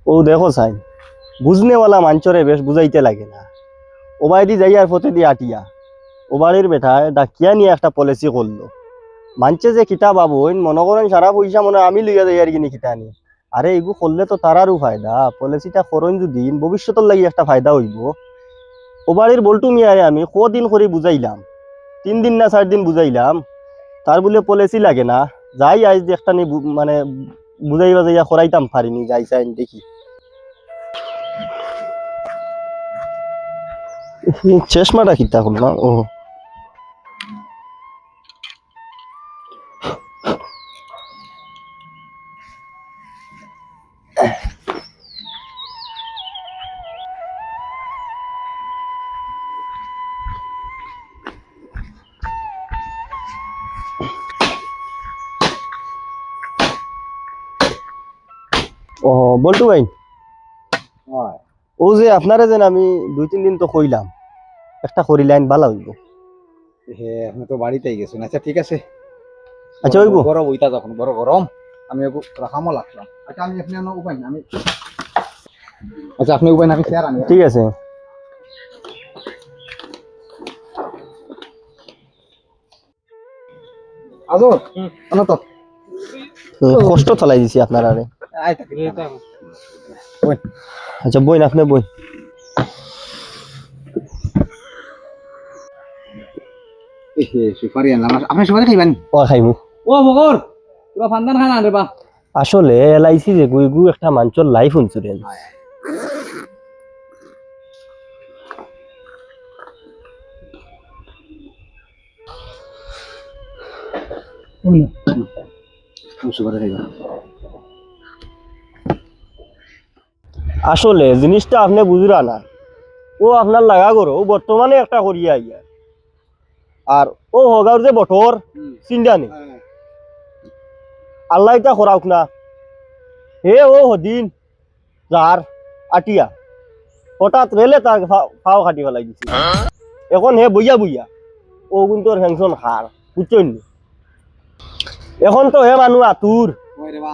ও দেখো সাইন বুঝনেওয়ালা মাঞ্চরে বেশ বুঝাইতে লাগে না। ও বাইদি যাই আর ফতে দিয়ে আটিয়া ও বাড়ির বেটায় ডাকিয়া নিয়ে একটা পলিসি করলো। মানছে যে কিতাব আবইন মনে করেন সারা পয়সা মনে আমি লইয়া যাই আর কিনি কিতা নি। আরে এগু করলে তো তারারও ফায়দা, পলিসিটা করইন যদি ভবিষ্যতের লাগি একটা ফায়দা হইব। ও বাড়ির বল্টু মিয়ারে আমি কদিন করে বুঝাইলাম, 3 দিন না 4 দিন বুঝাইলাম, তার বলে পলিসি লাগে না। যাই আজ একটা নি মানে বুঝাইবা যাইয়া করাইতাম পারিনি, যাই চাই দেখি। চশমাটা কিতা করলাম ও ও বল্টু ভাই, ও যে আপনারে যেন আমি 2-3 দিন তো কইলাম একটা করি লাইন ভালো হইব। হ্যাঁ আপনি তো বাড়িতেই গেছেন। আচ্ছা ঠিক আছে, আচ্ছা হইব। গরম ওইটা যখন বড় গরম আমি রাখামও লাগলাম। আচ্ছা আমি আপনি উপায় না আমি আচ্ছা আপনি উপায় না আমি শেয়ার আনি। ঠিক আছে। আজর আনো তো কষ্ট চালাই দিছি আপনার আরে। আই থাকি ওই আচ্ছা বইন আপনি বইন। সুপারি আনলাম। আপনি সুপারি খাইবেন? ও খাইমু। ও মগর পুরো ফান্দান খান আনরে বা। আসলে এলআইসি যে গুই গু একটা মানুষের লাইফ ইন্স্যুরেন্স। আসলে জিনিসটা আপনি বুঝরা না, ও আপনার লাগা করো ও বর্তমানে একটা করিয়া আইয়া আর ও হগার যে বটর চিন্তা নেই। আল্লাহ এটা করাওক না, হে ও হদিন যার আটিয়া হঠাৎ রেলে তার ফাও খাটি ফেলাই দিছে। এখন হে বইয়া বইয়া ও কিন্তু পেনশন খার বুঝছেন। এখন তো হে মানুষ আতুর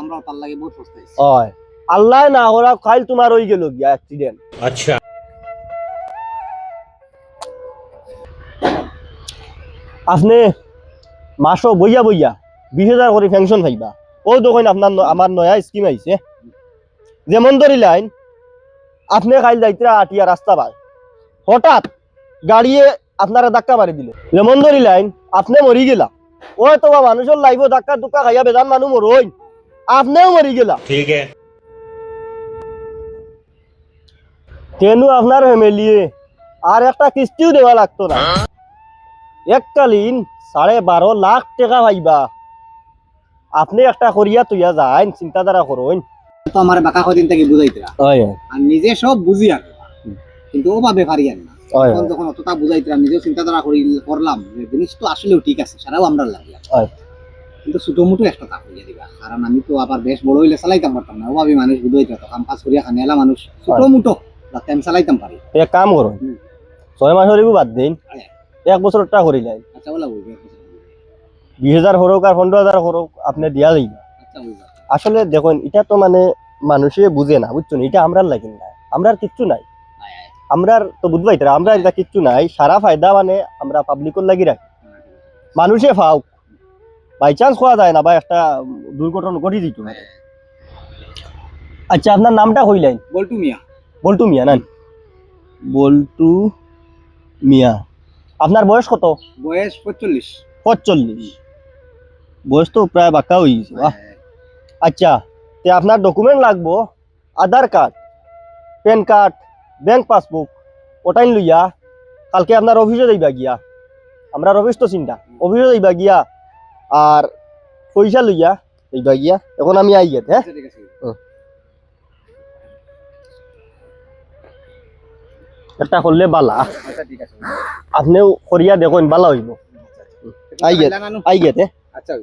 আমরা তার লাগে বহুত পস্তাইছি। হয় আল্লাহ না করা খাইল তোমার হয়ে গেল গিয়া অ্যাক্সিডেন্ট। আচ্ছা আপনি মাসও বইয়া বইয়া 20,000 করে পেনশন পাইবা। ও দেখুন আপনার আমার নয়া স্কিম আইছে। যেমন ধরি লাইন আপনি খাইল যাইতরা আটিয়া রাস্তা পায়, হঠাৎ গাড়িয়ে আপনারা ধাক্কা মারি দিল। যেমন ধরি লাইন আপনি মরি গেলা, ওই তো মানুষের লাইব ধাক্কা দুক্কা খাইয়া বেজান মানুষ মরই, আপনিও মরি গেলা। ঠিক আছে কেন আপনার ফ্যামিলিয়ে আর একটা কিস্তিও দেওয়া লাগতো না। এককালীন 12.5 লাখ টাকা পাইবা। আপনি একটা করিয়া তুইয়া যান, চিন্তাধারা করুন। তো আমার বাঁকা কদিন থেকে বুঝাইতরা আর নিজে সব বুঝি আর কিন্তু ও ভাবে পারি আর না। যখন অতটা বুঝাইতরা নিজেও চিন্তাধারা করলাম যে জিনিস তো আসলেও ঠিক আছে, সারাও আমরা লাগলাম কিন্তু ছোট মোটো একটা কাজ হইয়া দিবা। কারণ আমি তো আবার বেশ বড় হইলে চালাইতাম পারতাম না। ও ভাবি মানুষ বুঝাইতো কাম কাজ করিয়া খানে এলা মানুষ ছোট মোটো যাতে আমি চালাইতাম পারি। এক কাম করুন 6 মাসের বাদ দিন 1 বছরটা করি লাই। আচ্ছা বলা বলবে 20,000 হরক আর 15,000 হরক আপনি দিয়া যাইবা। আচ্ছা বলবা আসলে দেখুন এটা তো মানে মানুষে বুঝে না বুঝছেন, এটা আমরার লাগিন না, আমরার কিচ্ছু নাই। আমরার তো বুঝবাই তারা আমরা এটা কিচ্ছু নাই, সারা ফায়দা মানে আমরা পাবলিকর লাগি রাখি। মানুষে ফাও বাই চান্স খোয়া যায় না বা একটা দুর্ঘটনা ঘটি দিত। আচ্ছা আপনার নামটা কইলেন? বল্টু মিয়া। বল্টু মিয়া না? বল্টু মিয়া। আপনার বয়স কত? বয়স 45। 45 বয়স তো প্রায় বাঁকা হয়ে গেছে। আচ্ছা তে আপনার ডকুমেন্ট লাগবো Aadhaar card, PAN card, bank passbook, ওটাই লইয়া কালকে আপনার অফিসে যাইবা গিয়া। আমরা অফিস তো চিন্তা অফিসে যাইবা গিয়া আর পয়সা লইয়া যাইবা গিয়া। এখন আমি আই গেছে। হ্যাঁ একটা করলে বালা। আপনিও করিয়া দেখুন বালা হইব। আই গেছে। আচ্ছা